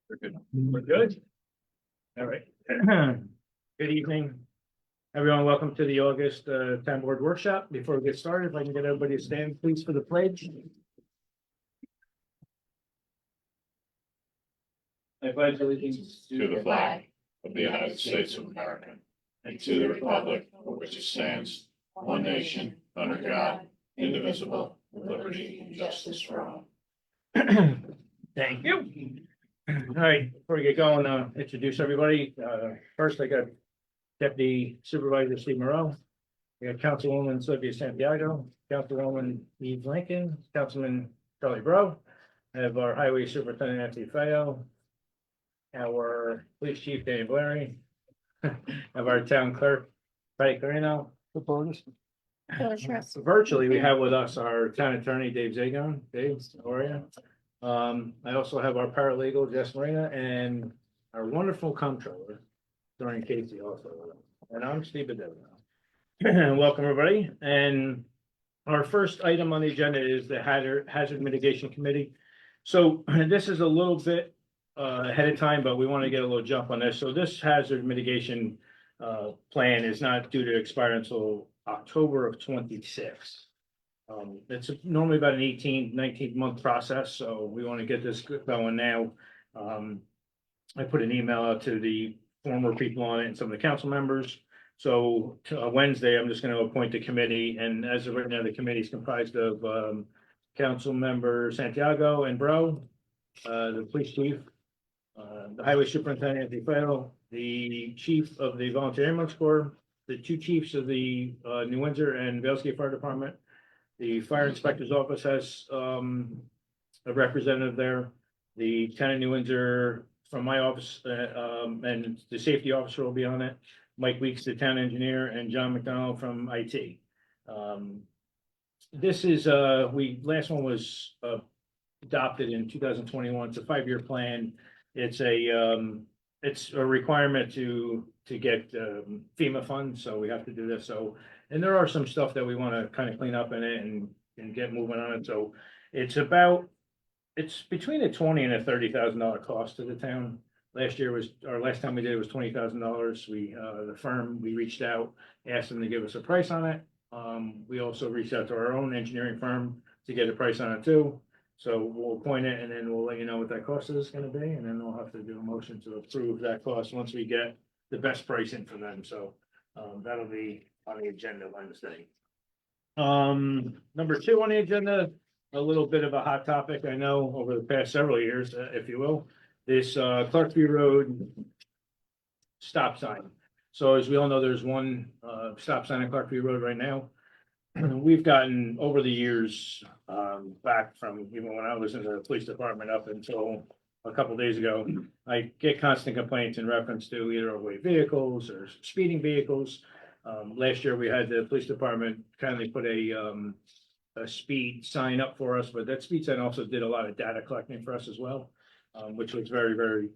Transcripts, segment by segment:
We're good. We're good. All right. Good evening, everyone. Welcome to the August town board workshop. Before we get started, if I can get everybody to stand, please, for the pledge. I pledge allegiance to the flag of the United States of America and to the republic for which it stands, one nation, under God, indivisible, with liberty and justice for all. Thank you. All right, before we get going, introduce everybody. First, I got Deputy Supervisor Steve Moreau. We got Councilwoman Sylvia Santiago, Councilwoman Eve Lincoln, Councilman Charlie Bro. I have our Highway Superintendent Anthony Feo, our Police Chief Danny Blairy, have our Town Clerk Patty Carino. Virtually, we have with us our Town Attorney Dave Zagon. Dave, how are you? I also have our paralegal Jess Marina and our wonderful comptroller, Doreen Casey also. And I'm Steve Bedell. Welcome, everybody. And our first item on the agenda is the Hazard Mitigation Committee. So this is a little bit ahead of time, but we want to get a little jump on this. So this hazard mitigation plan is not due to expire until October of 26. It's normally about an 19 month process, so we want to get this going now. I put an email out to the former people on it and some of the council members. So Wednesday, I'm just going to appoint the committee, and as of right now, the committee is comprised of council member Santiago and Bro, the police chief, the highway superintendent Anthony Feo, the chief of the volunteer ambulance corps, the two chiefs of the New Windsor and Valesgate Fire Department. The fire inspector's office has a representative there. The town of New Windsor from my office and the safety officer will be on it. Mike Weeks, the town engineer, and John McDonald from IT. This is last one was adopted in 2021. It's a 5-year plan. It's a requirement to get FEMA funds, so we have to do this. So, and there are some stuff that we want to kind of clean up in it and get moving on it. So it's between a $20,000 and a $30,000 cost to the town. Last time we did it was $20,000. The firm, we reached out, asked them to give us a price on it. We also reached out to our own engineering firm to get a price on it too. So we'll appoint it and then we'll let you know what that cost is going to be. And then we'll have to do a motion to approve that cost once we get the best pricing for them. So that'll be on the agenda Wednesday. Number 2 on the agenda, a little bit of a hot topic. I know over the past several years, if you will, this Clarkview Road stop sign. So as we all know, there's one stop sign on Clarkview Road right now. We've gotten over the years, back from even when I was in the police department up until a couple days ago, I get constant complaints in reference to either overweight vehicles or speeding vehicles. Last year we had the police department kindly put a speed sign up for us, but that speed sign also did a lot of data collecting for us as well, which was very, very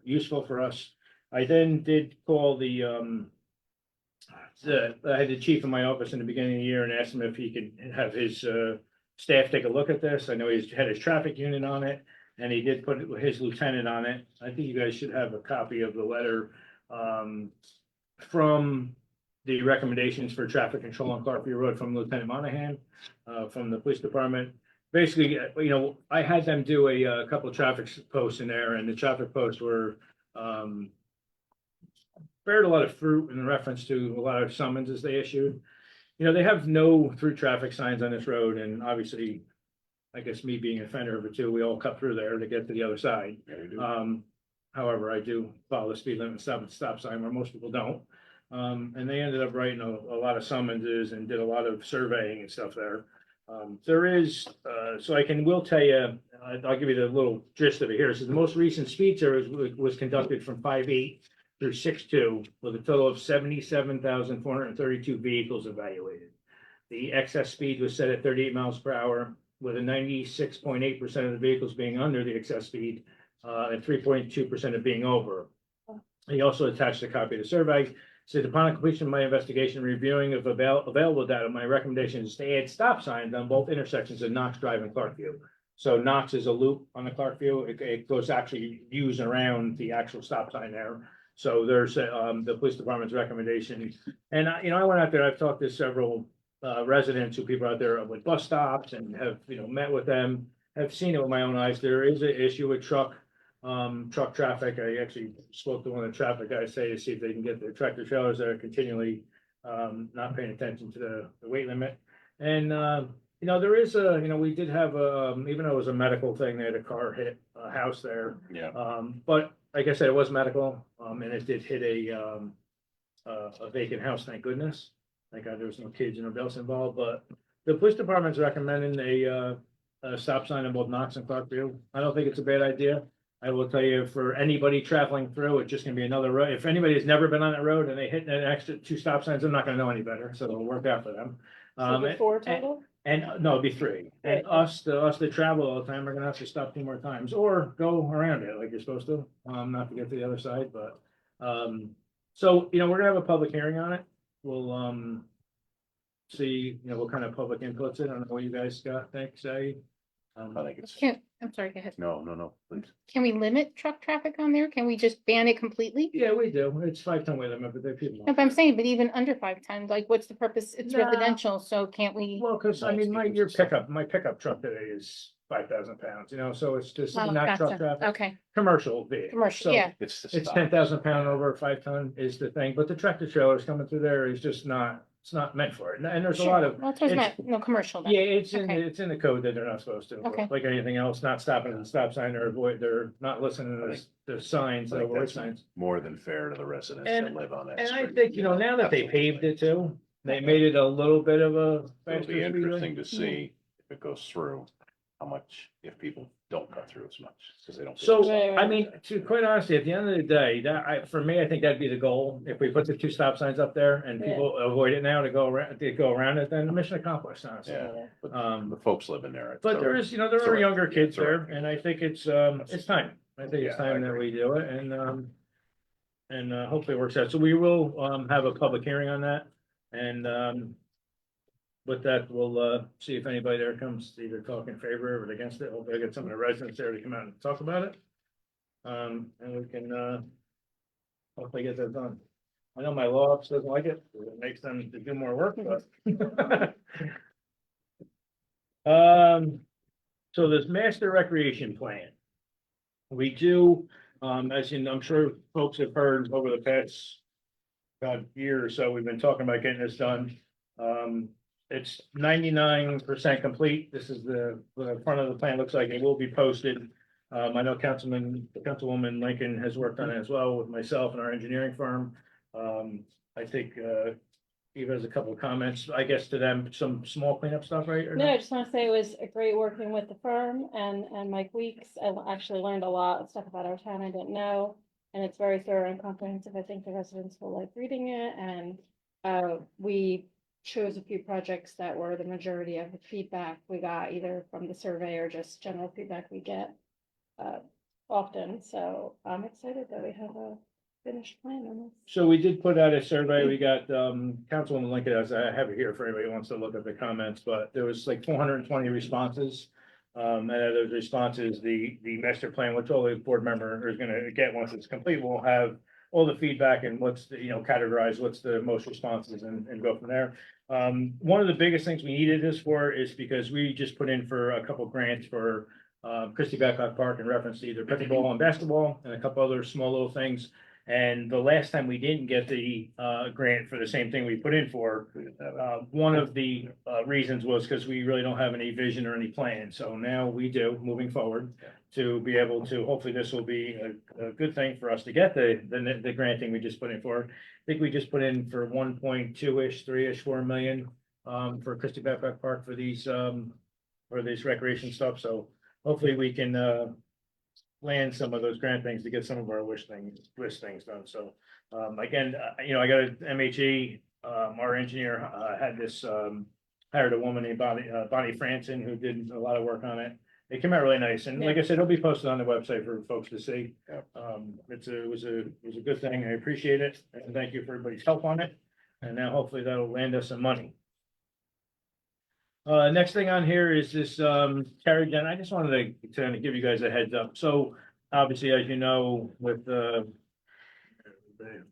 useful for us. I then did call I had the chief in my office in the beginning of the year and asked him if he could have his staff take a look at this. I know he's had his traffic unit on it, and he did put his lieutenant on it. I think you guys should have a copy of the letter from the recommendations for traffic control on Clarkview Road from Lieutenant Monahan from the police department. Basically, I had them do a couple of traffic posts in there, and the traffic posts were bared a lot of fruit in reference to a lot of summonses they issued. They have no through traffic signs on this road, and obviously, I guess me being an offender of it too, we all cut through there to get to the other side. However, I do follow the speed limit and stop at the stop sign where most people don't. And they ended up writing a lot of summonses and did a lot of surveying and stuff there. There is, so will tell you, I'll give you the little gist of it here. So the most recent speed survey was conducted from 5/8 through 6/2 with a total of 77,432 vehicles evaluated. The excess speed was set at 38 miles per hour with a 96.8% of the vehicles being under the excess speed. and 3.2% of being over. He also attached a copy of the survey. Said upon completion of my investigation and reviewing of available data, my recommendation is to add stop signs on both intersections of Knox Drive and Clarkview. So Knox is a loop on the Clarkview. It goes actually used around the actual stop sign there. So there's the police department's recommendation. And I went out there, I've talked to several residents who people out there with bus stops and have, met with them, have seen it with my own eyes. There is an issue with truck traffic. I actually spoke to one of the traffic guys today to see if they can get the tractor trailers that are continually not paying attention to the weight limit. And there is we did have even though it was a medical thing, they had a car hit a house there. Yeah. But like I said, it was medical, and it did hit a vacant house, thank goodness. Thank God there was no kids and nobody else involved, but the police department's recommending a stop sign on both Knox and Clarkview. I don't think it's a bad idea. I will tell you, for anybody traveling through, it's just gonna be another road. If anybody has never been on that road and they hit an extra 2 stop signs, they're not gonna know any better, so it'll work out for them. So 4 total? And no, it'd be 3. And us that travel all the time, we're gonna have to stop 2 more times or go around it like you're supposed to, not to get to the other side, but, so, we're gonna have a public hearing on it. We'll, see, what kind of public inputs in. I don't know what you guys say. I think it's, I'm sorry, go ahead. no, please. Can we limit truck traffic on there? Can we just ban it completely? Yeah, we do. It's 5-ton weight limit, but there are people. No, but I'm saying, but even under 5 tons, like, what's the purpose? It's Nah. residential, so can't we? Well, because I mean, my pickup truck today is 5,000 pounds, so it's just Oh, not truck gotcha. traffic, Okay, commercial vehicle. commercial, So yeah, It's the It's stop. 10,000 pound over 5-ton is the thing, but the tractor trailers coming through there is just not, it's not meant for it. And there's a lot sure. of, Well, that's what I it's- meant, no, commercial then. yeah, it's in, Okay. it's in the code that they're not supposed to. Okay. Like anything else, not stopping at the stop sign or they're not listening to the signs, I the think avoid that's signs. more than fair to the residents And- that live on that And I street. think, now that they paved it too, they made it a little bit of a It'll faster be speed interesting limit. to see if it goes through, how much, if people don't cut through as much, because they don't. So, Right, I mean, to quite honestly, at the end of the day, for me, I think that'd be the goal. If we put the 2 stop signs up there and people avoid it now to go around it, then mission accomplished, honestly. Yeah, but Um, the folks living there. But there is, there it's are right. younger Yeah, kids it's right. there, and I think it's time. I think it's Yeah, I time that agree. we do it, and hopefully it works out. So we will have a public hearing on that, and with that, we'll see if anybody there comes to either talk in favor of it, against it. Hopefully I get some of the residents there to come out and talk about it. And we can hopefully get that done. I know my law office doesn't like it, it makes them to do more work, but. So this master recreation plan. We do, as I'm sure folks have heard over the past about year or so, we've been talking about getting this done. It's 99% complete. This is the front of the plan. Looks like it will be posted. I know Councilwoman Lincoln has worked on it as well with myself and our engineering firm. I think Eva has a couple of comments, I guess, to them, some small cleanup stuff, right? or No, not? I just want to say it was a great working with the firm and Mike Weeks. I actually learned a lot of stuff about our town I didn't know. And it's very thorough and comprehensive. I think the residents will like reading it, and we chose a few projects that were the majority of the feedback we got, either from the survey or just general feedback we get often. So I'm excited that we have a finished plan on this. So we did put out a survey. We got, Councilwoman Lincoln, as I have it here for anybody who wants to look at the comments, but there was like 420 responses. And out of those responses, the master plan, which all the board member is gonna get once it's complete, will have all the feedback and what's the, categorize what's the most responses and go from there. One of the biggest things we needed this for is because we just put in for a couple grants for Christie Babcock Park in reference to either pickleball and basketball and a couple other small little things. And the last time we didn't get the grant for the same thing we put in for, one of the reasons was because we really don't have any vision or any plan. So now we do, moving forward, to be able to, hopefully this will be a good thing for us to get the granting we just put in for. I think we just put in for 1.2-ish, 3-ish, 4 million for Christie Babcock Park for these recreation stuff. So hopefully we can land some of those grant things to get some of our wish things done. So, again, I got an MHE, our engineer, had this, hired a woman named Bonnie Franson, who did a lot of work on it. it came out really nice, and like Yeah. I said, it'll be posted on the website for folks to see. Yep. It was a good thing, I appreciate it, and thank you for everybody's help on it, and now hopefully that'll land us some money. Next thing on here is this, carry gen, I just wanted to kind of give you guys a heads up, so obviously, as you know, with the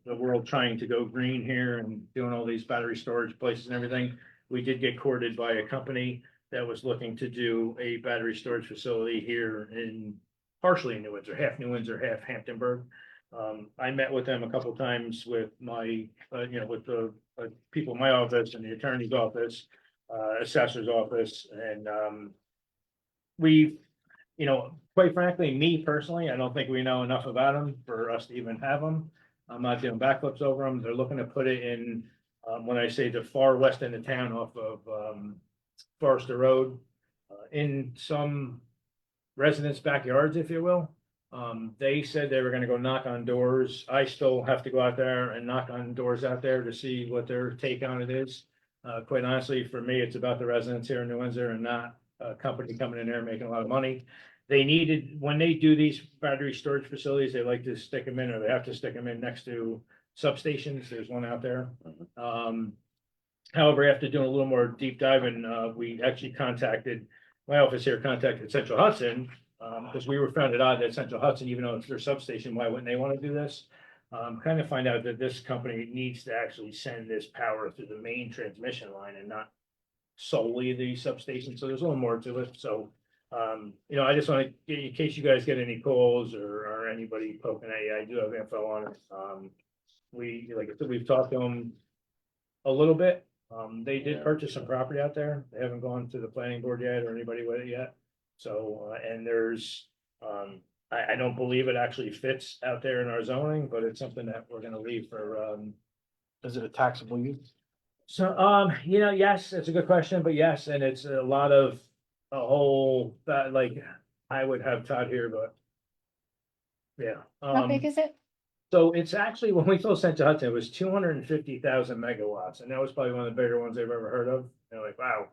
world trying to go green here and doing all these battery storage places and everything, we did get courted by a company that was looking to do a battery storage facility here in, partially in New Windsor, half New Windsor, half Hamptonburg. I met with them a couple times with my, with the people in my office and the attorney's office, assessor's office, and we, quite frankly, me personally, I don't think we know enough about them for us to even have them. I'm not doing backflips over them. They're looking to put it in, when I say the far west end of town off of, Forester Road, in some residents' backyards, if you will. They said they were gonna go knock on doors. I still have to go out there and knock on doors out there to see what their take on it is. Quite honestly, for me, it's about the residents here in New Windsor and not a company coming in there making a lot of money. They needed, when they do these battery storage facilities, they like to stick them in, or they have to stick them in next to substations. There's one out there. However, after doing a little more deep diving, we actually my office here contacted Central Hudson, because we were found it odd that Central Hudson, even though it's their substation, why wouldn't they want to do this? Kind of find out that this company needs to actually send this power through the main transmission line and not solely the substation. So there's a little more to it. So, I just want to, in case you guys get any calls or anybody poking at you, I do have info on it. Like I said, we've talked to them a little bit. They did purchase some property out there. They haven't gone to the planning board yet or anybody with it yet. So, and there's, I don't believe it actually fits out there in our zoning, but it's something that we're gonna leave for, Is it a taxable use? so, yes, it's a good question, but yes, and it's a lot of, a whole, that, like, I would have Todd here, but. Yeah. How big is it? So it's actually, when we told Central Hudson, it was 250,000 megawatts, and that was probably one of the bigger ones they've ever heard of. They're like, wow.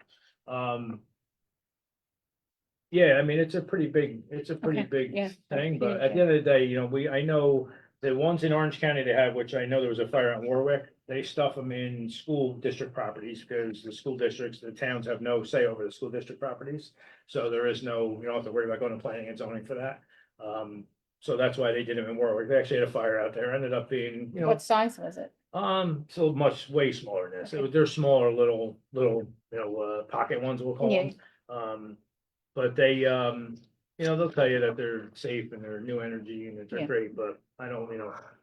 Yeah, I mean, it's a pretty big Okay, big yeah, thing, but huge, at the end of the day, I know the ones in Orange County they have, which I know there was a fire in Warwick, they stuff them in school district properties because the school districts, the towns have no say over the school district properties. So there is no, you don't have to worry about going to planning and zoning for that. So that's why they did them in Warwick. They actually had a fire out there, ended up being, What size was it? so much, way smaller than this. They're smaller, little, pocket ones, we'll call Yeah. them. But they, they'll tell you that they're safe and they're new energy and that they're Yeah. great, but I don't,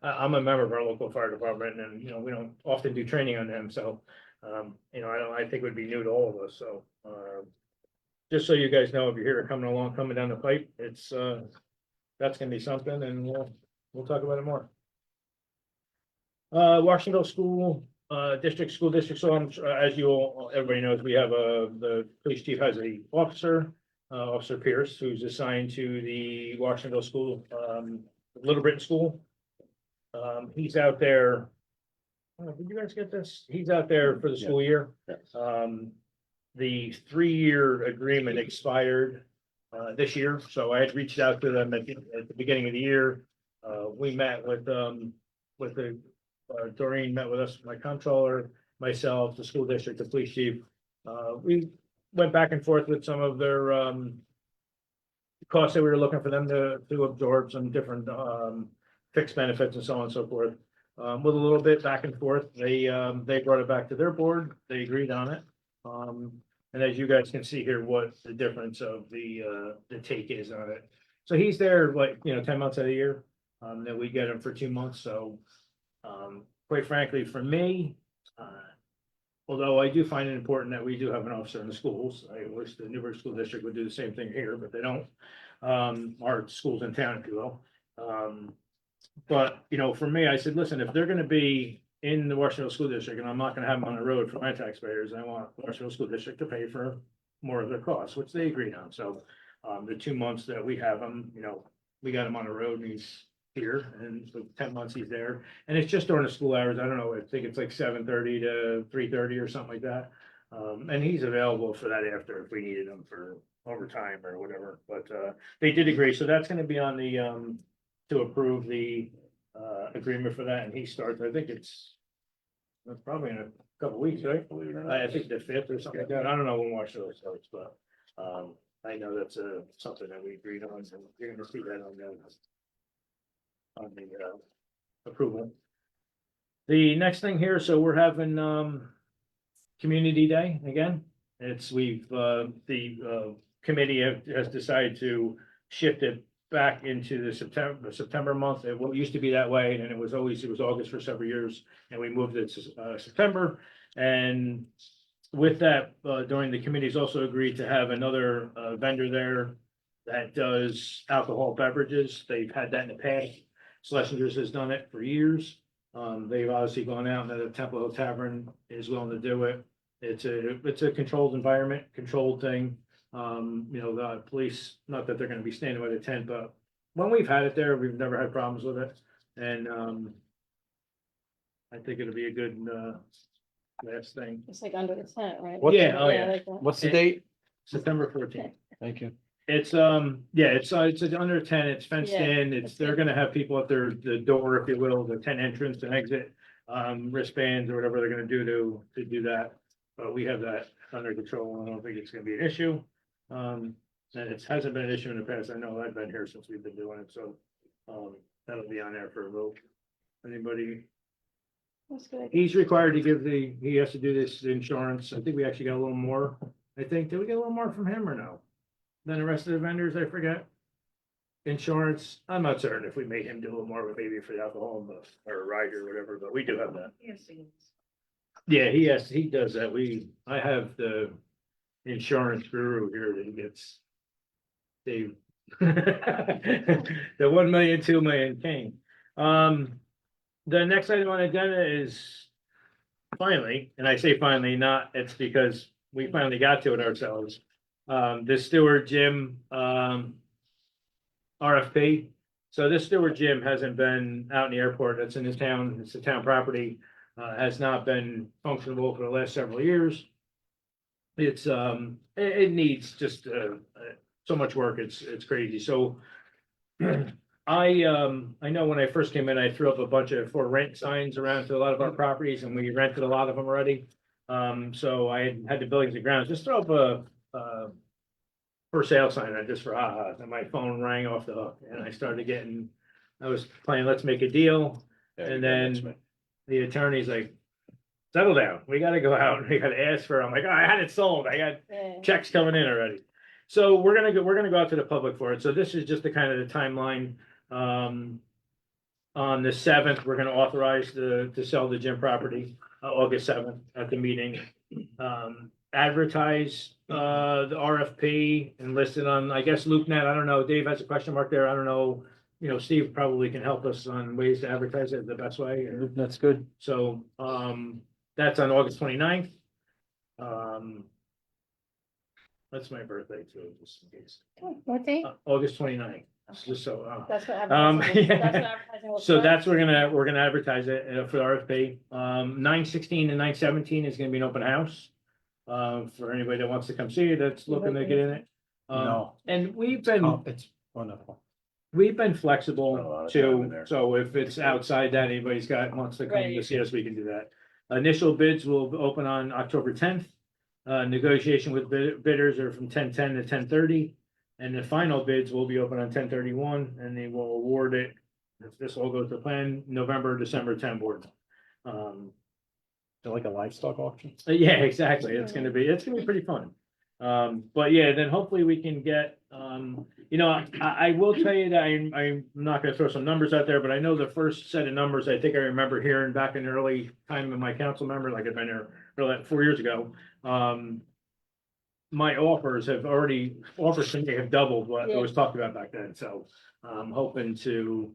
I'm a member of our local fire department and, we don't often do training on them, so, I think it would be new to all of us, so, just so you guys know, if you hear it coming down the pipe, it's, that's gonna be something, and we'll talk about it more. Washington School District, so as you all, everybody knows, we have the police chief has a officer, Officer Pierce, who's assigned to the Washington School, Little Britain School. He's out there. Did you guys get this? He's out there for the school year. Yes. The 3-year agreement expired this year, so I had reached out to them at the beginning of the year. We met with Doreen met with us, my comptroller, myself, the school district, the police chief. We went back and forth with some of their costs that we were looking for them to absorb, some different fixed benefits and so on and so forth. With a little bit back and forth, they brought it back to their board. They agreed on it. And as you guys can see here, what the difference of the take is on it. So he's there, 10 months out of the year. That we get him for 2 months. So, quite frankly, for me, although I do find it important that we do have an officer in the schools, I wish the Newburgh School District would do the same thing here, but they don't. Our schools in town, if you will. But, for me, I said, listen, if they're gonna be in the Washington School District, and I'm not gonna have them on the road for my taxpayers, I want Washington School District to pay for more of their costs, which they agreed on. So, the 2 months that we have them, we got him on the road and he's here, and for 10 months he's there, and it's just during the school hours. I don't know, I think it's like 7:30 to 3:30 or something like that. And he's available for that after if we needed him for overtime or whatever, but, they did agree, so that's gonna be on the, to approve the, agreement for that, and he starts, I think it's probably in a couple weeks, right? Believe it or I not. think the fifth or something like that. I don't know when Marshall starts, but I know that's something that we agreed on, and you're gonna see that on the approval. The next thing here, so we're having Community Day again. We've the committee has decided to shift it back into the September month. It used to be that way, and it was August for several years, and we moved it to September. And with that, during the committees also agreed to have another vendor there that does alcohol beverages. They've had that in the past. Schlesinger's has done it for years. They've obviously gone out, and the Temple Hill Tavern is willing to do it. It's a controlled environment, controlled thing. The police, not that they're gonna be standing by the tent, but when we've had it there, we've never had problems with it. And I think it'll be a good last thing. It's like under the tent, right? What's- Yeah, oh, yeah. like that. What's the date? September 14th. Thank you. It's it's under 10, it's fenced Yeah, in, that's they're good. gonna have people at the door, if you will, the tent entrance and exit. Wristbands or whatever they're gonna do to do that, but we have that under control, and I don't think it's gonna be an issue. And it hasn't been an issue in the past, I know I've been here since we've been doing it, so, that'll be on there for a vote. Anybody, That's good. he's required to give he has to do this insurance, I think we actually got a little more, did we get a little more from him or no? Than the rest of the vendors, I forget. Insurance, I'm not certain if we made him do a little more, but maybe for the alcohol, or a ride or whatever, but we do have that. Yeah, he does that, I have the insurance guru here that gets. The the 1 million, 2 million came. The next item on the agenda is finally, and I say finally, it's because we finally got to it ourselves. The Stewart Gym, RFP. So this Stewart Gym hasn't been out in the airport, it's in this town, it's a town property, has not been functionable for the last several years. It needs just, so much work, it's crazy, so. I know when I first came in, I threw up a bunch of for rent signs around to a lot of our properties, and we rented a lot of them already. So I had the buildings and grounds, just throw up a for sale sign on just for and my phone rang off the hook, and I was playing Let's Make a Deal, Yeah, and you got next then week. the attorney's like, settle down, we gotta go out, we gotta ask for it. I'm like, oh, I had it sold, I got Yeah. checks coming in already. So we're gonna go out to the public for it. So this is just the kind of the timeline. On the 7th, we're gonna authorize to sell the gym property, August 7th at the meeting. Advertise, the RFP and list it on, I guess, LoopNet. I don't know. Dave has a question mark there. I don't know. Steve probably can help us on ways to advertise it the best way. That's good. So, that's on August 29th. That's my birthday too, just in case. What day? August 29th, just so. That's what Um, advertising, yeah. that's what advertising will So start. that's, we're gonna advertise it for the RFP. 9/16 and 9/17 is gonna be an open house. For anybody that wants to come see it, that's looking to get in it. No. And It's wonderful. we've been Spent a flexible lot of time in too, there. so if it's outside that, wants to come to Right. see us, we can do that. Initial bids will open on October 10th. Negotiation with bidders are from 10:10 to 10:30. And the final bids will be open on 10/31, and they will award it, if this all goes to plan, November, December 10 board. Is it like a livestock auction? Yeah, exactly. It's gonna be pretty fun. But yeah, then hopefully we can get, I will tell you that I'm not gonna throw some numbers out there, but I know the first set of numbers, I think I remember hearing back in the early time of my council member, like I've been here for like 4 years ago. My offers to me have doubled what Yeah. was talked about back then, so I'm hoping to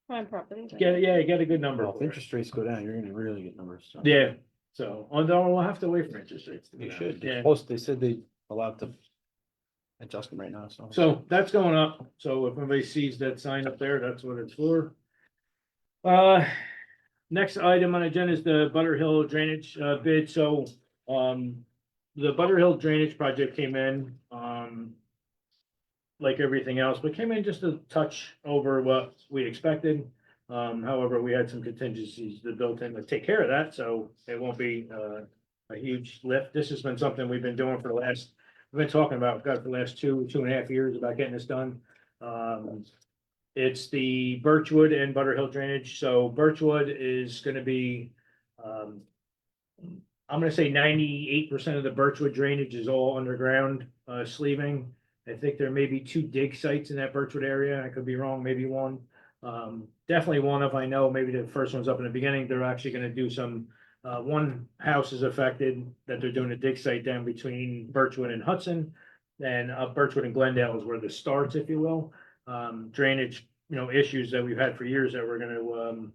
Prime property. right? get a good number. Well, if for it. interest rates go down, you're gonna really get numbers. So. Yeah, so, although we'll have to wait for interest rates. to go You down. should. Yeah. They said they allowed to adjust them right now, so. So that's going up. So if anybody sees that sign up there, that's what it's for. Next item on the agenda is the Butter Hill drainage bid. So the Butter Hill Drainage Project came in, like everything else, but came in just a touch over what we expected. However, we had some contingencies that built in to take care of that, so it won't be, a huge lift. This has been something we've been doing for the last, we've been talking about, God, for the last 2.5 years about getting this done. It's the Birchwood and Butter Hill drainage. So Birchwood is gonna be, I'm gonna say 98% of the Birchwood drainage is all underground, sleeving. I think there may be 2 dig sites in that Birchwood area. I could be wrong, maybe one. Definitely one of, I know, maybe the first one's up in the beginning. They're actually gonna do some, one house is affected that they're doing a dig site down between Birchwood and Hudson. And Birchwood and Glendale is where this starts, if you will. Drainage, issues that we've had for years that we're gonna,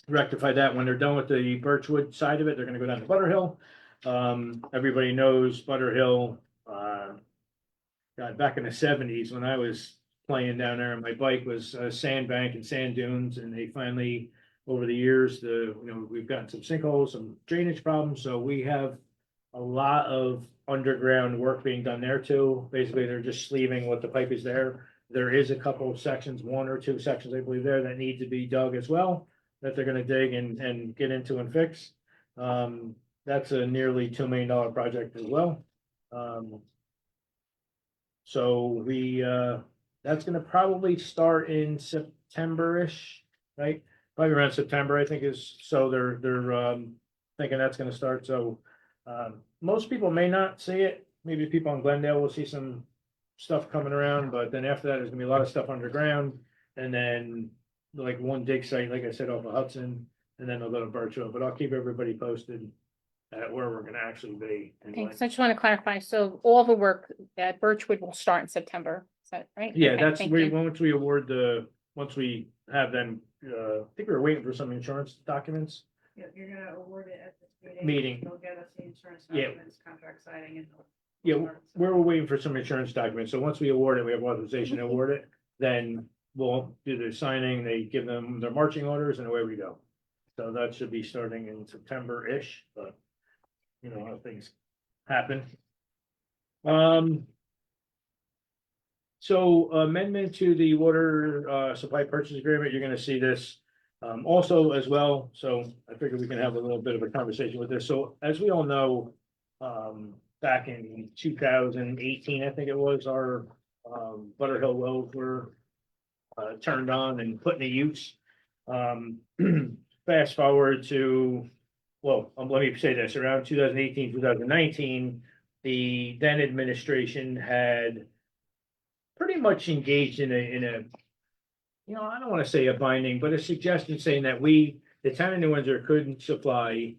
rectify that. When they're done with the Birchwood side of it, they're gonna go down to Butter Hill. Everybody knows Butter Hill, God, back in the 70s when I was playing down there and my bike was a sandbank and sand dunes, and they finally, over the years, we've gotten some sinkholes, some drainage problems, so we have a lot of underground work being done there too. Basically, they're just sleeving what the pipe is there. There is a couple of sections, 1 or 2 sections, I believe, there that need to be dug as well, that they're gonna dig and get into and fix. That's a nearly $2 million project as well. So that's gonna probably start in September-ish, right? Probably around September, I think is, so they're thinking that's gonna start, so. Most people may not see it, maybe people in Glendale will see some stuff coming around, but then after that, there's gonna be a lot of stuff underground. And then like one dig site, like I said, off of Hudson, and then they'll go to Birchwood, but I'll keep everybody posted at where we're gonna actually be. and Okay, when. so I just want to clarify, so all the work at Birchwood will start in September, is that right? Yeah, Okay, that's, thank we, you. once we award once we have them, I think we were waiting for some insurance documents. Yeah, you're gonna award it at this Meeting. They'll get us the insurance Yeah. documents, contract signing and. Yeah, we're waiting for some insurance documents, so once we award it, we have authorization to award it, then we'll do the signing, they give them their marching orders, and away we go. So that should be starting in September-ish, but, how things happen. So amendment to the water supply purchase agreement, you're gonna see this also as well, so I figured we can have a little bit of a conversation with this. So as we all know, back in 2018, I think it was, our Butter Hill wells were turned on and put into use. Fast forward to, well, let me say this, around 2018, 2019, the then administration had pretty much engaged in a, I don't want to say a binding, but a suggestion saying that the town of New Windsor couldn't supply,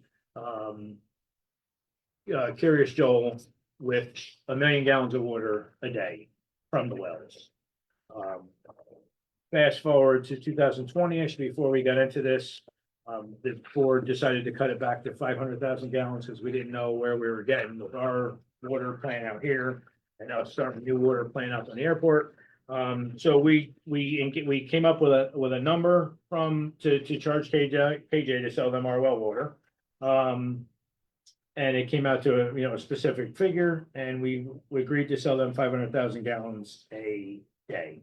Curious Joel with 1 million gallons of water a day from the wells. Fast forward to 2020-ish, before we got into this, the board decided to cut it back to 500,000 gallons because we didn't know where we were getting with our water plant out here and now starting a new water plant out on the airport. So we came up with a number to charge KJ to sell them our well water. And it came out to a specific figure, and we agreed to sell them 500,000 gallons a day.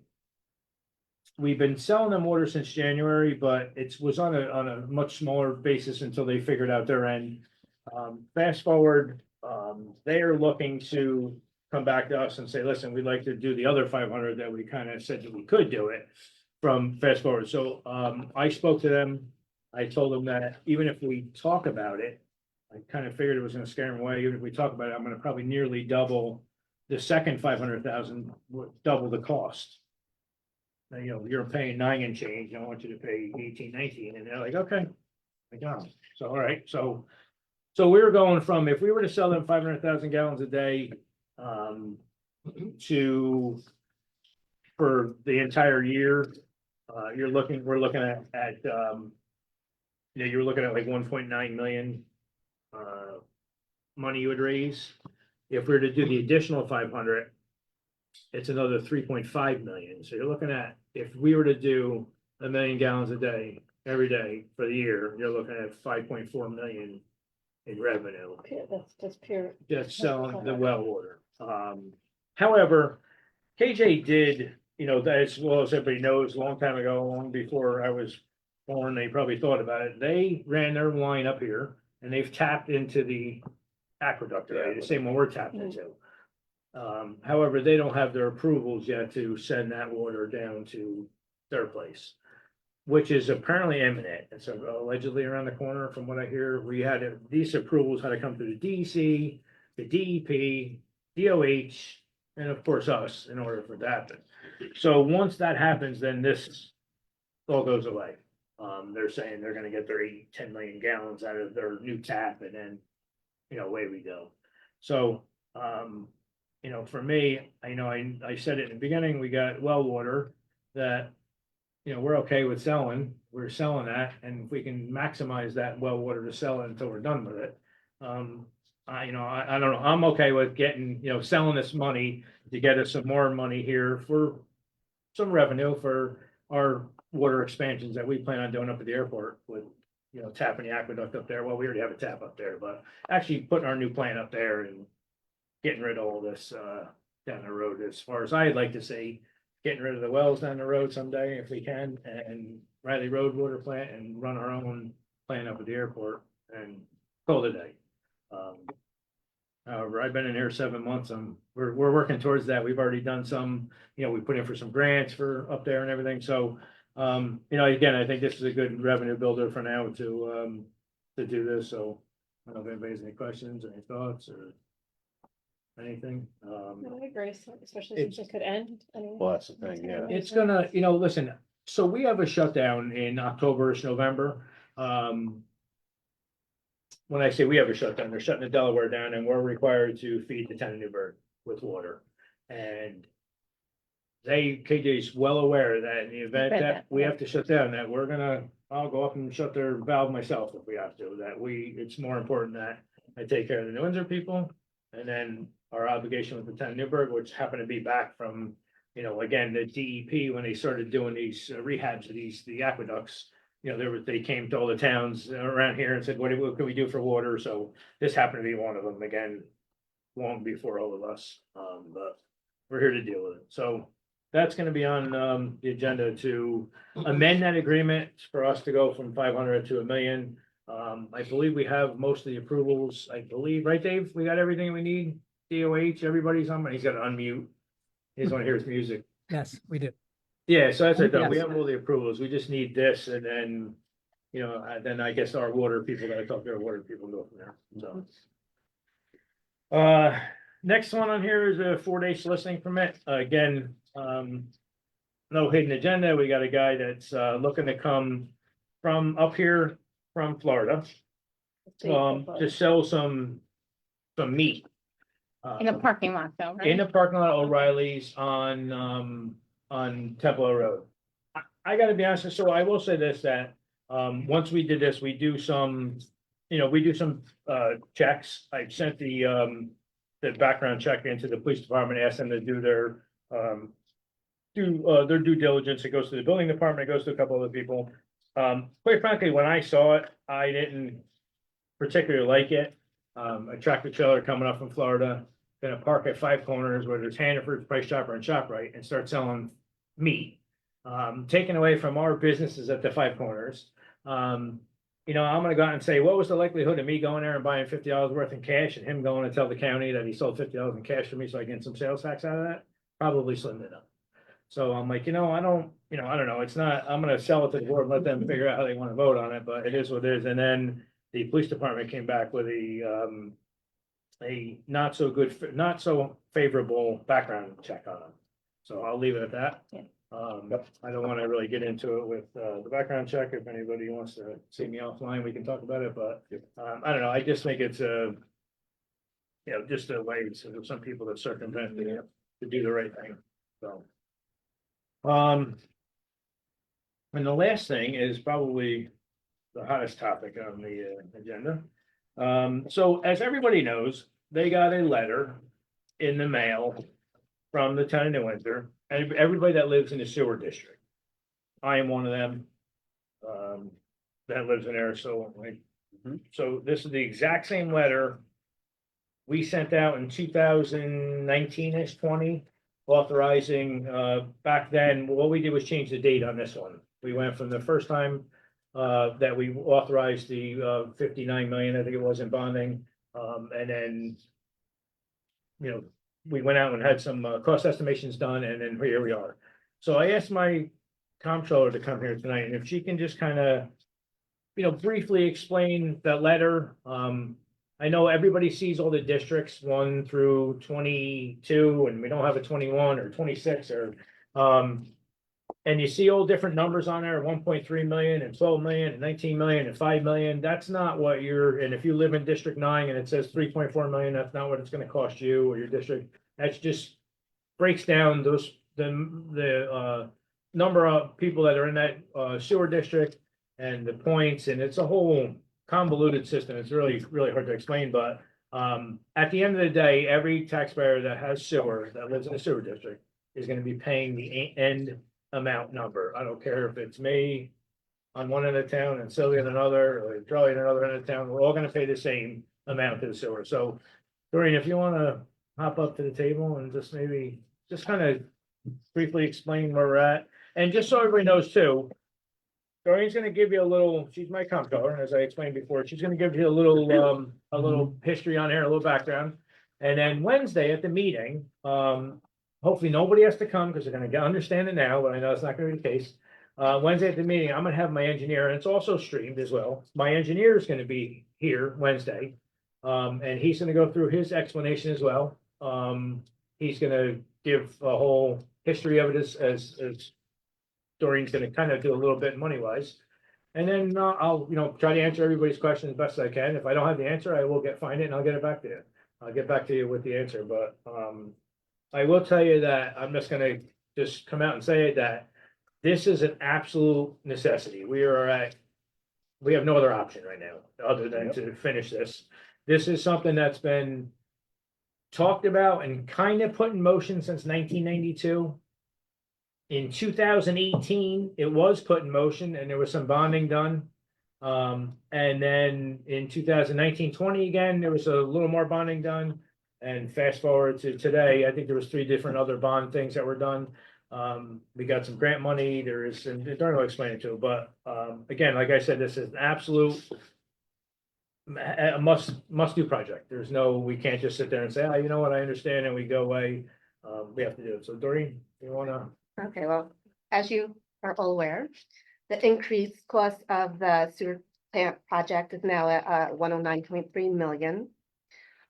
We've been selling them water since January, but it was on a much smaller basis until they figured out their end. Fast forward, they are looking to come back to us and say, listen, we'd like to do the other 500 that we kind of said that we could do it from fast forward. So I spoke to them. I told them that even if we talk about it, I kind of figured it was gonna scare them away. Even if we talk about it, I'm gonna probably nearly double the second 500,000, double the cost. Now, you're paying 9 and change, I want you to pay 18, 19, and they're like, okay. I got it. So, all right, so we were going from, if we were to sell them 500,000 gallons a day, for the entire year, we're looking at you're looking at like 1.9 million money you would raise. If we were to do the additional 500, it's another 3.5 million. So you're looking at, if we were to do 1 million gallons a day every day for the year, you're looking at 5.4 million in revenue. That's just pure. Just selling the well water. However, KJ did, that as well as everybody knows, a long time ago, long before I was born, they probably thought about it. They ran their line up here and they've tapped into the aqueduct, right? The same one we're tapped into. However, they don't have their approvals yet to send that water down to their place, which is apparently imminent. It's allegedly around the corner from what I hear. These approvals had to come through the DEC, the DEP, DOH, and of course us in order for it to happen. So once that happens, then this all goes away. They're saying they're gonna get their 10 million gallons out of their new tap and then, away we go. So, for me, I said it in the beginning, we got well water that, we're okay with selling. We're selling that, and if we can maximize that well water to sell it until we're done with it. I don't know, I'm okay with getting, selling this money to get us some more money here for some revenue for our water expansions that we plan on doing up at the airport with, tapping the aqueduct up there. Well, we already have a tap up there, but actually putting our new plant up there and getting rid of all this, down the road, as far as I'd like to see, getting rid of the wells down the road someday if we can, and Riley Road water plant and run our own plant up at the airport and call it a day. However, I've been in here 7 months. We're working towards that. We've already done some, we put in for some grants for up there and everything. So, again, I think this is a good revenue builder for now to do this. So I don't know if anybody has any questions or any thoughts or anything. I agree, especially since it could end. Well, that's the thing, yeah. It's gonna, listen, so we have a shutdown in October, November. When I say we have a shutdown, they're shutting the Delaware down and we're required to feed the town of Newburgh with water. And KJ's well aware that in the event that we have to shut down, that I'll go up and shut their valve myself if we have to, it's more important that I take care of the New Windsor people. And then our obligation with the town of Newburgh, which happened to be back from, again, the DEP, when they started doing these rehabs of the aqueducts. They came to all the towns around here and said, what can we do for water? So this happened to be one of them, again, long before all of us, but we're here to deal with it. So that's gonna be on, the agenda to amend that agreement for us to go from 500 to 1 million. I believe we have most of the approvals, I believe, right, Dave? We got everything we need, DOH, everybody's on, but he's got to unmute. He doesn't want to hear his music. Yes, we do. Yeah, so that's it, though. We Yes. have all the approvals. We just need this and then, then I guess our water people that I talk to, our water people go from there, so. Next one on here is a 4-day soliciting permit. Again, no hidden agenda. We got a guy that's, looking to come from up here from Florida, to sell some meat. In a parking lot though, right? In the parking lot of O'Reilly's on Temple Road. I gotta be honest, so I will say this, that, once we did this, we do some checks. I sent the background check into the police department, asked them to do their due diligence. It goes to the building department, it goes to a couple other people. Quite frankly, when I saw it, I didn't particularly like it. A tractor trailer coming up from Florida, gonna park at 5 Corners where there's Hannaford, Price Chopper and ShopRite and start selling meat. Taken away from our businesses at the 5 Corners. I'm gonna go out and say, what was the likelihood of me going there and buying $50 worth in cash and him going to tell the county that he sold $50 in cash for me so I get some sales tax out of that? Probably slimmed it up. So I'm like, I don't know. It's not, I'm gonna sell it to the board and let them figure out how they wanna vote on it, but it is what it is. And then the police department came back with a not so favorable background check on them. So I'll leave it at that. Yeah. I don't wanna really get into it with, the background check. If anybody wants to see me offline, we can talk about it, but, I don't know. I just think it's just a way for some people to circumvent to do the right thing, so. And the last thing is probably the hottest topic on the agenda. So as everybody knows, they got a letter in the mail from the town of New Windsor, and everybody that lives in the sewer district. I am one of them that lives in there, so So this is the exact same letter we sent out in 2019-ish, 20, authorizing, back then, what we did was change the date on this one. We went from the first time that we authorized the 59 million, I think it was, in bonding, and then, you know, we went out and had some cost estimations done, and then here we are. So I asked my comptroller to come here tonight, and if she can just kind of, you know, briefly explain the letter. I know everybody sees all the districts 1 through 22, and we don't have a 21 or 26 or, and you see all different numbers on there, 1.3 million and 12 million and 19 million and 5 million. That's not what you're, and if you live in District 9 and it says 3.4 million, that's not what it's gonna cost you or your district. That's just breaks down those, the number of people that are in that sewer district and the points, and it's a whole convoluted system. It's really, really hard to explain, but at the end of the day, every taxpayer that has sewer, that lives in a sewer district, is gonna be paying the end amount number. I don't care if it's me on one end of town and Sylvia in another, or Charlie in another end of town, we're all gonna pay the same amount to the sewer. So, Doreen, if you wanna hop up to the table and just maybe, just kind of briefly explain where we're at, and just so everybody knows too, Doreen's gonna give you a little, she's my comptroller, as I explained before, she's gonna give you a little history on here, a little background. And then Wednesday at the meeting, hopefully nobody has to come, because they're gonna understand it now, but I know it's not gonna be the case. Wednesday at the meeting, I'm gonna have my engineer, and it's also streamed as well. My engineer is gonna be here Wednesday. And he's gonna go through his explanation as well. He's gonna give a whole history of it as Doreen's gonna kind of do a little bit money wise. And then I'll, you know, try to answer everybody's questions as best I can. If I don't have the answer, I will find it and I'll get it back to you. I'll get back to you with the answer, but I will tell you that I'm just gonna just come out and say that this is an absolute necessity. We have no other option right now, other than to finish this. This is something that's been talked about and kind of put in motion since 1992. In 2018, it was put in motion and there was some bonding done. And then in 2019-20 again, there was a little more bonding done. And fast forward to today, I think there was 3 different other bond things that were done. We got some grant money, there is, and Darren will explain it too, but again, like I said, this is an absolute a must do project. There's no, we can't just sit there and say, oh, you know what, I understand, and we go away. We have to do it. So Doreen, you wanna? Okay, well, as you are all aware, the increased cost of the sewer plant project is now at 109.3 million.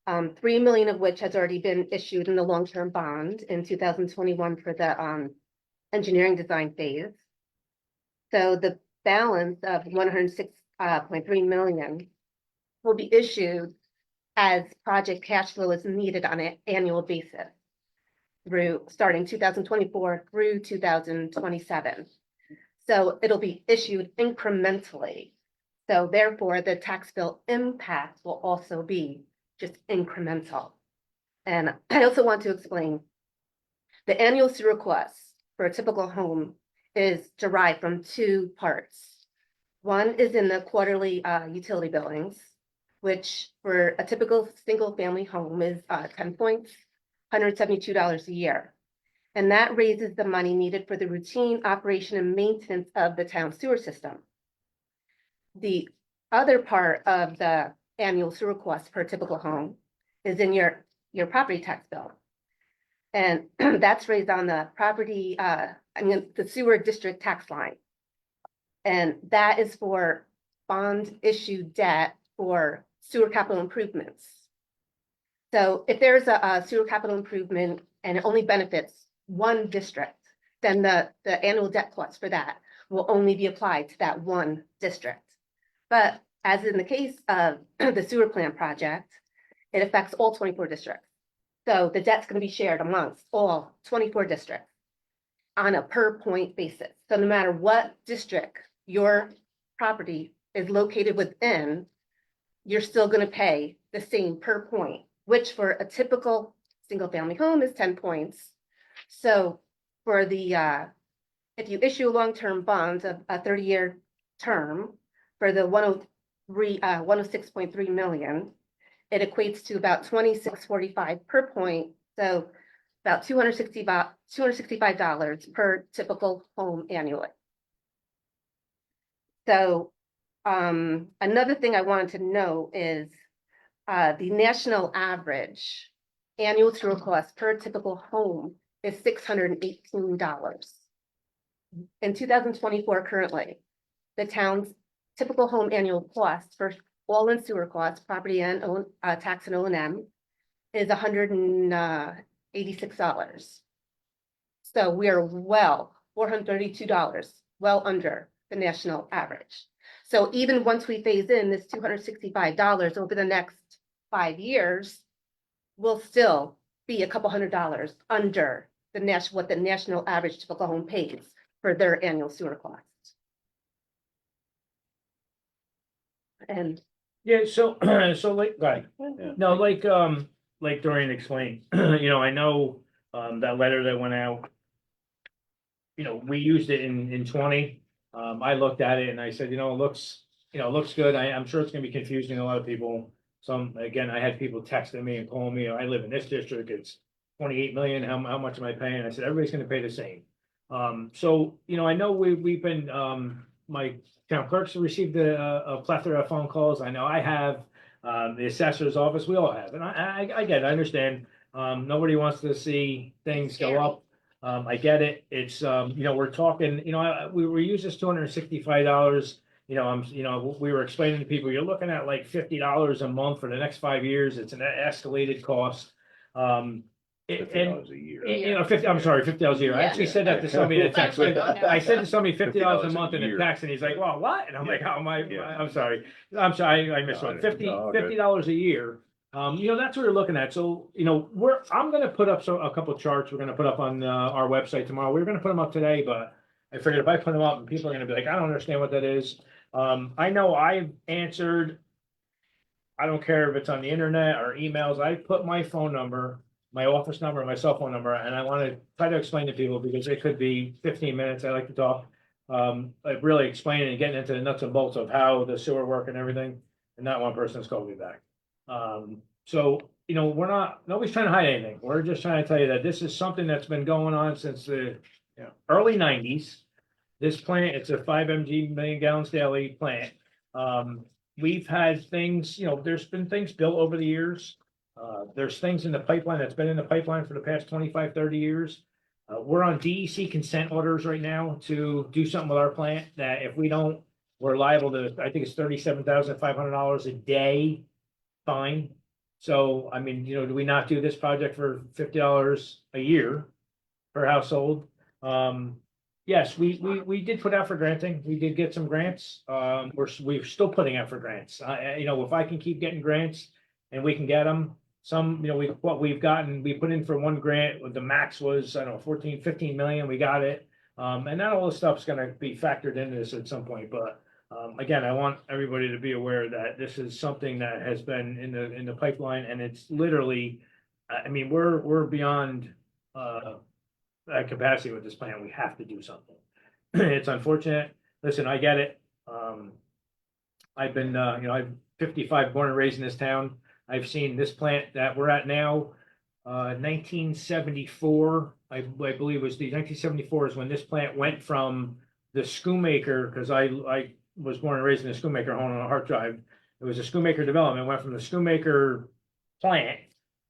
3 million of which has already been issued in the long-term bond in 2021 for the engineering design phase. So the balance of 106.3 million will be issued as project cash flow is needed on an annual basis through starting 2024 through 2027. So it'll be issued incrementally. So therefore, the tax bill impact will also be just incremental. And I also want to explain the annual sewer cost for a typical home is derived from 2 parts. One is in the quarterly utility billings, which for a typical single family home is 10 points, $172 a year. And that raises the money needed for the routine operation and maintenance of the town sewer system. The other part of the annual sewer cost per typical home is in your property tax bill. And that's raised on the property, the sewer district tax line. And that is for bond issue debt for sewer capital improvements. So if there's a sewer capital improvement and it only benefits one district, then the annual debt cost for that will only be applied to that one district. But as in the case of the sewer plant project, it affects all 24 districts. So the debt's going to be shared amongst all 24 districts on a per point basis. So no matter what district your property is located within, you're still going to pay the same per point, which for a typical single family home is 10 points. So for the, if you issue long-term bonds of a 30-year term for the 106.3 million. It equates to about 26.45 per point, so about $265 per typical home annually. So another thing I wanted to know is the national average annual sewer cost per typical home is $618. In 2024 currently, the town's typical home annual cost for all in sewer costs, property and tax and O&M is $186. So we are well, $432, well under the national average. So even once we phase in this $265 over the next 5 years, we'll still be a couple $100 under the what the national average typical home pays for their annual sewer costs. And Yeah, so, so like, right, Yeah. no, like Dorian explained, you know, I know, that letter that went out. You know, we used it in 20, I looked at it and I said, it looks good, I'm sure it's gonna be confusing to a lot of people. Again, I had people texting me and calling me, I live in this district, it's 28 million, how much am I paying? I said, everybody's gonna pay the same. So, I know we've been, my town clerks have received a plethora of phone calls, I know I have, the assessor's office, we all have, and I get it, I understand. Nobody wants to see things go up. I get it, it's, we're talking, we use this $265. We were explaining to people, you're looking at like $50 a month for the next 5 years, it's an escalated cost. $50 a year. I'm sorry, $50 a year. I actually said that to somebody in a text. I said to somebody $50 a month in a year. text, and he's like, well, what? And I'm like, oh, Yeah. I'm sorry, I missed one. $50 a year. That's what we're looking at. So, I'm gonna put up a couple of charts we're gonna put up on our website tomorrow. We were gonna put them up today, but I figured if I put them up, people are gonna be like, I don't understand what that is. I know I've answered. I don't care if it's on the internet or emails. I put my phone number, my office number, my cell phone number, and I want to try to explain to people because it could be 15 minutes. I like to talk. Like really explaining and getting into the nuts and bolts of how the sewer work and everything. And not one person has called me back. So, nobody's trying to hide anything. We're just trying to tell you that this is something that's been going on since the early 90s. This plant, it's a 5 mg million gallons daily plant. We've had things, there's been things built over the years. There's things in the pipeline that's been in the pipeline for the past 25, 30 years. We're on DEC consent orders right now to do something with our plant that if we don't, we're liable to, I think it's $37,500 a day fine. So, I mean, do we not do this project for $50 a year per household? Yes, we did put out for granting. We did get some grants. We're still putting out for grants. If I can keep getting grants and we can get them, what we've gotten, we put in for one grant, the max was, 14, 15 million, we got it. And not all this stuff's gonna be factored into this at some point, but again, I want everybody to be aware that this is something that has been in the pipeline and it's literally, we're beyond, capacity with this plant. We have to do something. It's unfortunate. Listen, I get it. I've been, I'm 55, born and raised in this town. I've seen this plant that we're at now, 1974, I believe was the 1974 is when this plant went from the Schoonmaker, because I was born and raised in the Schoonmaker home on a Hart Drive. It was a Schoonmaker development, went from the Schoonmaker plant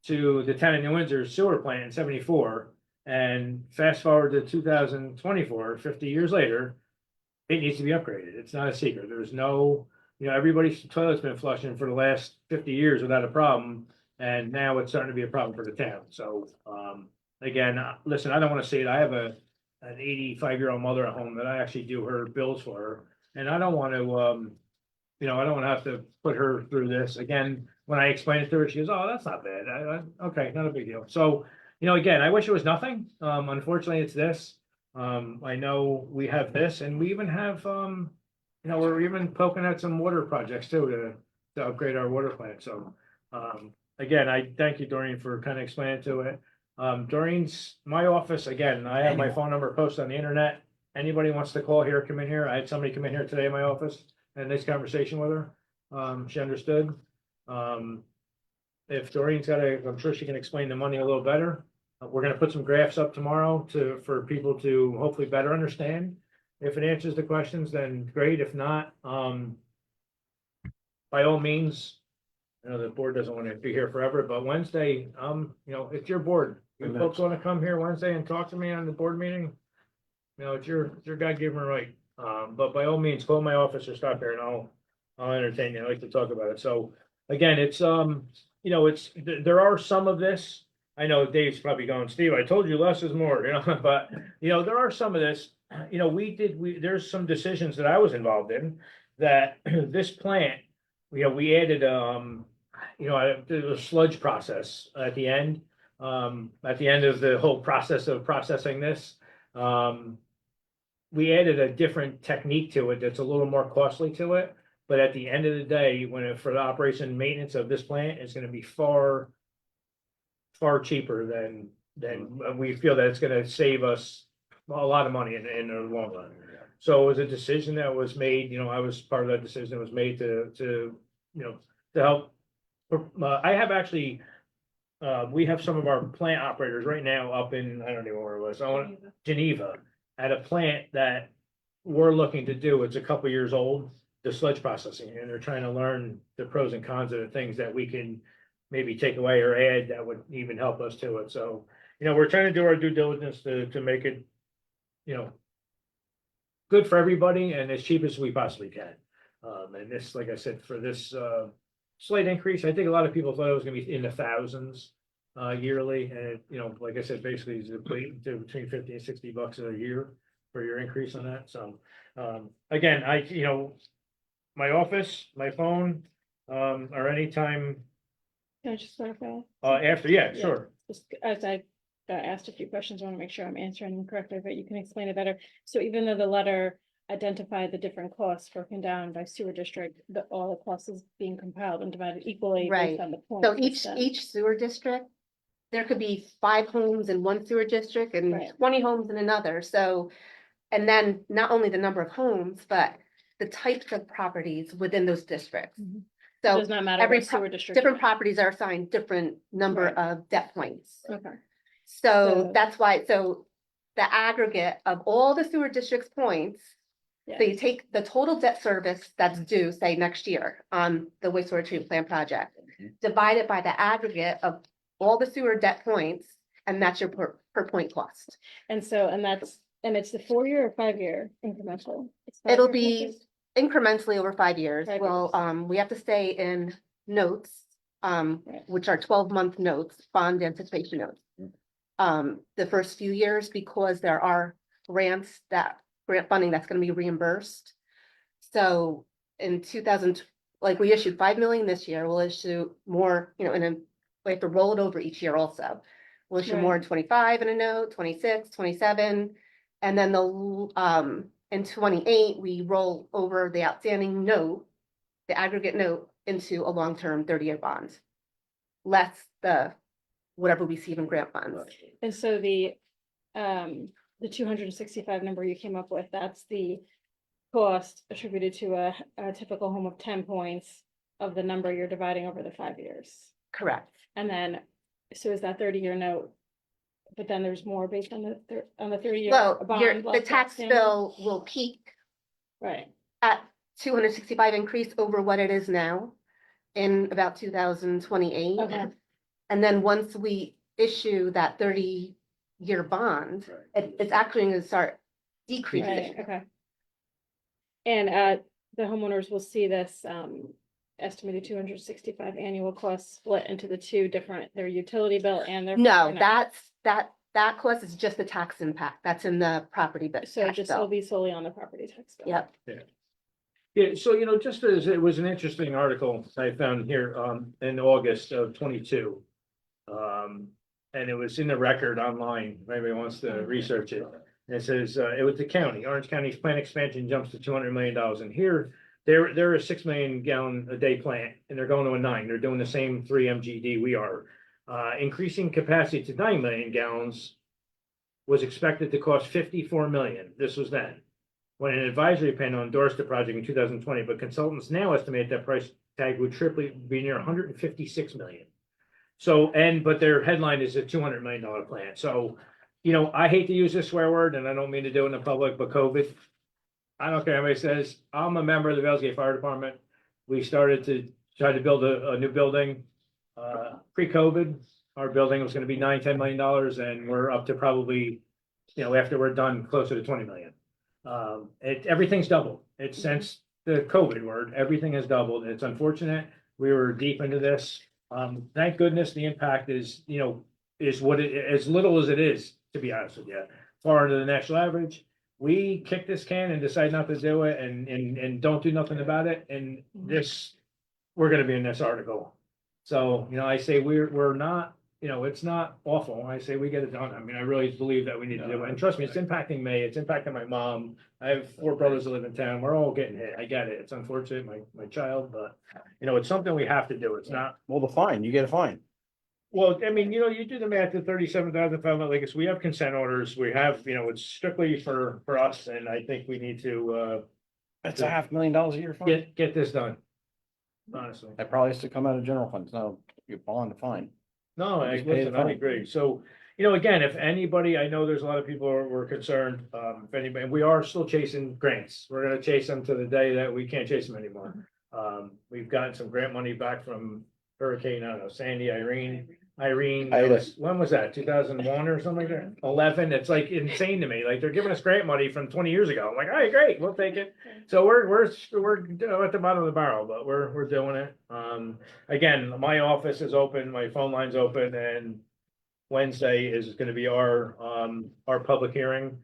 to the town of New Windsor sewer plant in 74. And fast forward to 2024, 50 years later, it needs to be upgraded. It's not a secret. There's no, everybody's toilet's been flushing for the last 50 years without a problem. And now it's starting to be a problem for the town. So, again, listen, I don't want to say it. I have an 85-year-old mother at home that I actually do her bills for her. And I don't want to, I don't want to have to put her through this. Again, when I explain it to her, she goes, oh, that's not bad. Okay, not a big deal. So, again, I wish it was nothing. Unfortunately, it's this. I know we have this and we even have, we're even poking at some water projects too to upgrade our water plant. So, again, I thank you, Doreen, for kind of explaining to it. Doreen's my office. Again, I have my phone number posted on the internet. Anybody wants to call here, come in here. I had somebody come in here today in my office and nice conversation with her. She understood. If Doreen's got I'm sure she can explain the money a little better. We're gonna put some graphs up tomorrow for people to hopefully better understand. If it answers the questions, then great. If not, by all means, I know the board doesn't want to be here forever, but Wednesday, it's your board. You folks want to come here Wednesday and talk to me on the board meeting? It's your God-given right. But by all means, call my office or stop here and I'll entertain you. I like to talk about it. So again, it's, there are some of this. I know Dave's probably going, Steve, I told you less is more, but, there are some of this, there's some decisions that I was involved in that this plant, we added, a sludge process at the end of the whole process of processing this. We added a different technique to it that's a little more costly to it. But at the end of the day, for the operation and maintenance of this plant, it's gonna be far cheaper than we feel that it's gonna save us a lot of money in the long run. So it was a decision that was made, I was part of that decision that was made to help. I have actually, we have some of our plant operators right now up in, I don't know where it was, Geneva, at a plant that we're looking to do. It's a couple years old, the sludge processing, and they're trying to learn the pros and cons of the things that we can maybe take away or add that would even help us to it. So, we're trying to do our due diligence to make it, good for everybody and as cheap as we possibly can. And this, like I said, for this, slight increase, I think a lot of people thought it was gonna be in the thousands, yearly, and like I said, basically it's equating to between 50 and 60 bucks a year for your increase on that. So, again, my office, my phone, or anytime, Can I just clarify? after, yeah, Yeah. sure. Just as I got asked a few questions, I want to make sure I'm answering them correctly, but you can explain it better. So even though the letter identified the different costs broken down by sewer district, all the costs is being compiled and divided equally Right. based on the point. So each sewer district, there could be 5 homes in one sewer district and Right. 20 homes in another. So, and then not only the number of homes, but the types of properties within those districts. Mhm. So Does not matter every what sewer district. different properties are assigned different number Right. of debt points. Okay. So So- that's why, so the aggregate of all the sewer district's points, so you Yeah. take the total debt service that's due, say, next year on the wastewater treatment plant project, divide it by the aggregate of all the sewer debt points, and that's your per point cost. And so, and it's the 4-year or 5-year incremental? It's It'll 5-year be incremental? incrementally over 5 years. 5 Well, years. we have to stay in notes, Right. which are 12-month notes, bond anticipation notes. The first few years, because there are grant funding that's gonna be reimbursed. So in 2000, like we issued 5 million this year, we'll issue more, and then we have to roll it over each year also. We'll issue more in 25 in a note, 26, 27, and then in 28, we roll over the outstanding note, the aggregate note, into a long-term 30-year bond. Less whatever we receive in grant funds. And so the 265 number you came up with, that's the cost attributed to a typical home of 10 points of the number you're dividing over the 5 years. Correct. And then, so is that 30-year note? But then there's more based on the 30-year. Well, bond the left tax outstanding? bill will peak Right, at 265 increase over what it is now in about 2028. okay, And then once we issue that 30-year bond, it's actually going to start right, decreasing. okay. And the homeowners will see this estimated 265 annual cost split into the two different, their utility bill and their. No, or not? that cost is just the tax impact. That's in the property bill. So tax just, bill. it'll be solely on the property tax bill. Yep. Yeah, so, just as it was an interesting article I found here, in August of 22. And it was in the record online, if anybody wants to research it. And it says, it was the county, Orange County's plant expansion jumps to $200 million. And here, they're a 6 million gallon a day plant, and they're going to a 9. They're doing the same 3 MGD we are. Increasing capacity to 9 million gallons was expected to cost 54 million. This was then. when an advisory panel endorsed the project in 2020, but consultants now estimate that price tag would be near 156 million. So, but their headline is a $200 million plan. So, I hate to use this swear word, and I don't mean to do it in the public, but COVID. I don't care what anybody says. I'm a member of the Valley Fire Department. We started to try to build a new building. Pre-COVID, our building was gonna be $9-10 million, and we're up to probably, after we're done, closer to 20 million. Everything's doubled. It's since the COVID word, everything has doubled. It's unfortunate. We were deep into this. Thank goodness the impact is what as little as it is, to be honest with you, far into the national average. We kick this can and decide not to do it and don't do nothing about it. And we're gonna be in this article. So, I say we're not, it's not awful. I say we get it done. I mean, I really believe that we need to do it. And trust me, it's impacting me. It's impacting my mom. I have 4 brothers that live in town. We're all getting hit. I get it. It's unfortunate, my child, but it's something we have to do. It's not. Well, the fine, you get a fine. Well, I mean, you do the math at 37,500, like, we have consent orders. We have, it's strictly for us, and I think we need to, That's $500,000 a year fine. get this done. Honestly. That probably has to come out of general funds. No, you bond the fine. No, Just pay the listen, I fine. agree. So, again, if anybody, I know there's a lot of people were concerned, if anybody, we are still chasing grants. We're gonna chase them to the day that we can't chase them anymore. We've gotten some grant money back from Hurricane, I don't know, Sandy, Irene, when was that? 2001 or something like that? 11. It's like insane to me. Like, they're giving us grant money from 20 years ago. I'm like, all right, great, we'll take it. So we're at the bottom of the barrel, but we're doing it. Again, my office is open, my phone line's open, and Wednesday is gonna be our public hearing.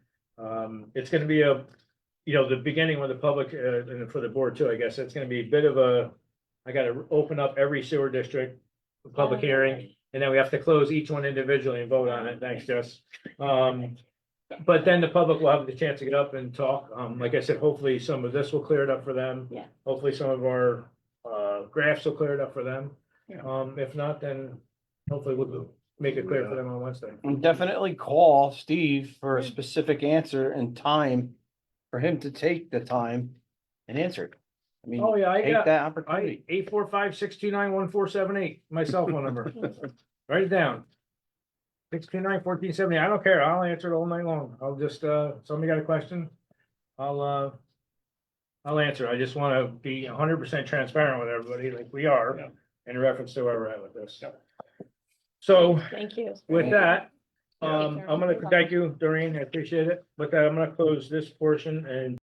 It's gonna be the beginning with the public, and for the board too, I guess. It's gonna be a bit of I gotta open up every sewer district, public hearing, and then we have to close each one individually and vote on it. Thanks, Jess. But then the public will have the chance to get up and talk. Like I said, hopefully some of this will clear it up for them. Yeah. Hopefully some of our graphs will clear it up for them. If not, then hopefully we'll make it clear for them on Wednesday. And definitely call Steve for a specific answer and time for him to take the time and answer it. I mean, Oh, yeah, I take got, that opportunity. 845-629-1478, my cell phone number. Write it down. 629-1478. I don't care. I'll answer it all night long. I'll just, somebody got a question? I'll answer. I just want to be 100% transparent with everybody, like we are, in reference to where we're at with this. So Thank you. with that, Yeah. I'm gonna thank you, Doreen. I appreciate it. With that, I'm gonna close this portion and